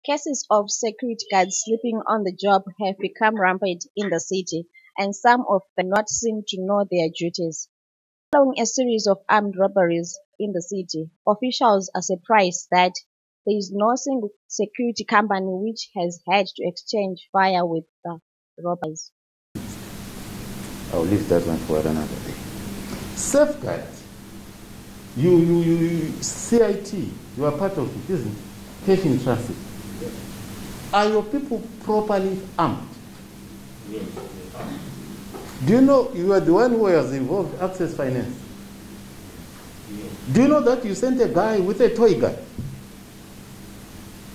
Cases of security guards sleeping on the job have become rampant in the city, and some of them not seem to know their duties. Following a series of armed robberies in the city, officials are surprised that there is no single security company which has had to exchange fire with the robbers. I'll leave that one for another day. Safe Guard, CIT, you are part of it, isn't it? Cash in transit. Are your people properly armed? Yes. Do you know you are the one who was involved in Access Finance? Yes. Do you know that you sent a guy with a toy gun?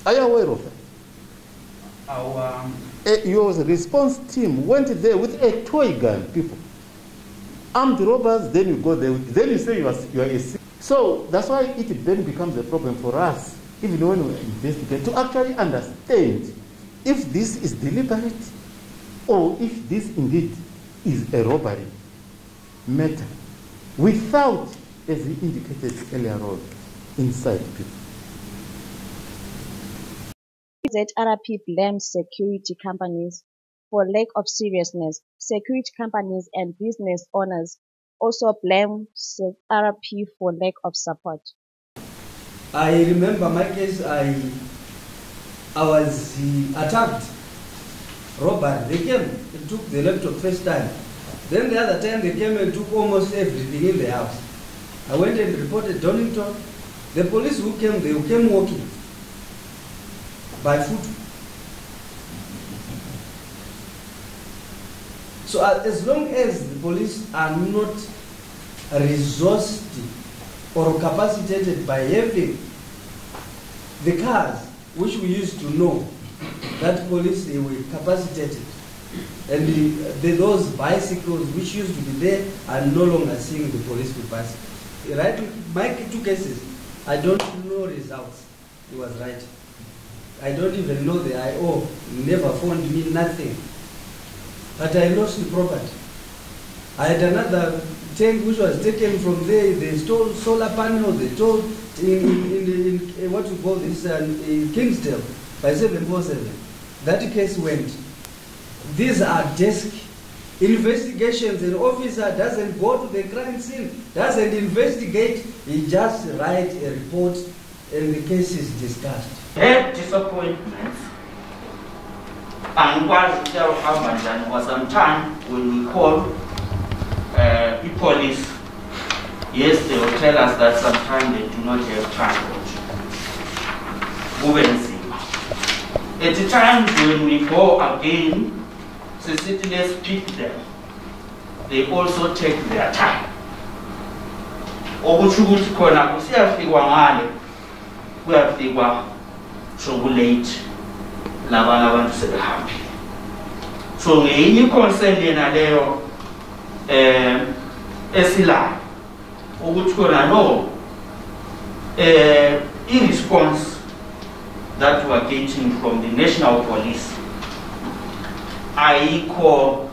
Are you aware of that? Your response team went there with a toy gun, people. Armed robbers, then you go there, then you say you are a... So that's why it then becomes a problem for us, even when we investigate, to actually understand if this is deliberate or if this indeed is a robbery matter, without, as he indicated earlier on, inside people. ZRP blames security companies for lack of seriousness. Security companies and business owners also blame ZRP for lack of support. I remember my case, I was attacked, robbery. They came and took the laptop first time. Then the other time they came and took almost everything in the house. I went and reported Donington. The police who came, they came walking by foot. So as long as the police are not resourced or capacitated by having the cars, which we used to know that police, they were capacitated, and those bicycles which used to be there are no longer seeing the police with bicycles. Right, my two cases, I don't know results. He was right. I don't even know the IO, never phoned me, nothing. But I lost the property. I had another tank which was taken from there. They stole solar panels. They stole in what you call this in Kingsdale by 747. That case went. These are desk investigations. An officer doesn't go to the crime scene, doesn't investigate. He just writes a report, and the case is discussed. Had disappointments. And was some time when we call the police, yes, they will tell us that sometimes they do not have transport. At the times when we go again, the citizens pick them. They also take their time. Okuchukuthi khona kusiyafikwa ngale, kuyafikwa so late. Abantu sebehambile. So ngeyinye concern yena leyo esilayo ukuthi khona no in-response that we are getting from the national police ayikho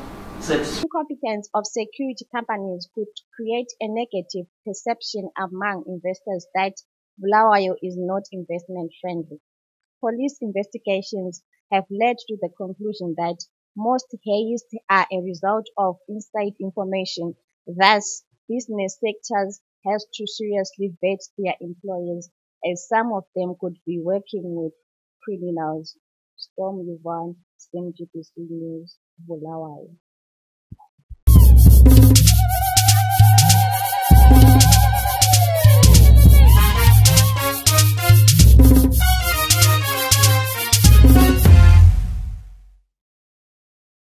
Incompetence of security companies could create a negative perception among investors that Bulawayo is not investment friendly. Police investigations have led to the conclusion that most heists are a result of inside information. Thus, business sectors have to seriously vet their employees, as some of them could be working with criminals. Storm Yuvan, ZNCC News, Bulawayo.